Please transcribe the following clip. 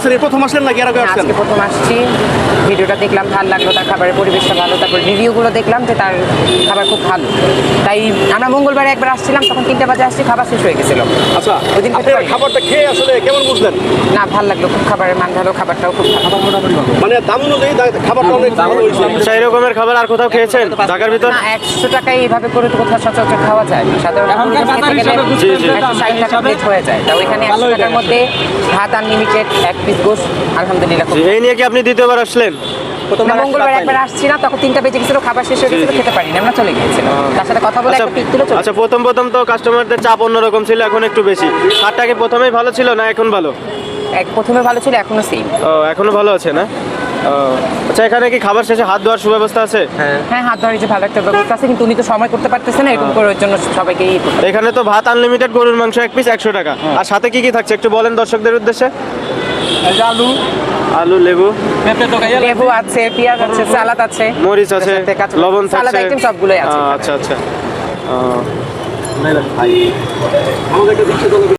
আসছেন? এই প্রথম আসলেন নাকি এর আগে আসছেন? আজকে প্রথম আসছি, ভিডিওটা দেখলাম, ভালো লাগলো, তার খাবারের পরিবেশটা ভালো, তারপর রিভিউগুলো দেখলাম যে তার খাবার খুব ভালো। তাই আমরা মঙ্গলবারে একবার আসছিলাম, তখন 3টা বাজে আসছি, খাবার শেষ হয়ে গেছিল। আচ্ছা, ওই দিন আপনি খাবারটা খেয়ে আসলে কেমন বুঝলেন? না, ভালো লাগলো, খুব খাবারের মান ভালো, খাবারটাও খুব ভালো। মানে দাম অনুযায়ী খাবারটা অনেক ভালো হয়েছে। আচ্ছা, এরকমের খাবার আর কোথাও খেয়েছেন ঢাকার ভিতর? না, 100 টাকায় এইভাবে করে তো কোথাও সচরাচর খাওয়া যায় না। সাধারণত এখনকার বাজার হিসাবে জি, জি। 160 টাকা প্লেট হয়ে যায়, তা ওইখানে 100 টাকার মধ্যে ভাত আনলিমিটেড, 1 পিস গোশত, আলহামদুলিল্লাহ খুব। এই নিয়ে কি আপনি দ্বিতীয়বার আসলেন? না, মঙ্গলবার একবার আসছি না, তখন 3টা বেজে গেছিল, খাবার শেষ হয়ে গেছিল, খেতে পারিনি, আমরা চলে গিয়েছিলাম। তার সাথে কথা বলে আচ্ছা, একটা পিক তুলে চলে। আচ্ছা, প্রথম তো কাস্টমারদের চাপ অন্যরকম ছিল, এখন একটু বেশি। হাটটা কি প্রথমেই ভালো ছিল না এখন ভালো? প্রথমে ভালো ছিল, এখনো সেম। ও, এখনো ভালো আছে না? ও, আচ্ছা, এখানে কি খাবার শেষে হাত ধোয়ার সুব্যবস্থা আছে? হ্যাঁ, হাত ধরে যে ভালো একটা ব্যবস্থা আছে, কিন্তু উনি তো সময় করতে পারতেছে না, এরকম করে ওর জন্য সবাইকে এখানে তো ভাত আনলিমিটেড, গরুর মাংস 1 পিস 100 টাকা। আর সাথে কি কি থাকছে একটু বলেন দর্শকদের উদ্দেশ্যে। আলু, আলু, লেবু, পেঁপে তো খাইয়া লেবু আছে, পেঁয়াজ আছে, সালাদ আছে, মরিচ আছে, লবণ সালাদ থাকছে। আইটেম সবগুলোই আছে। আচ্ছা, আচ্ছা। আমাদের একটা দীক্ষা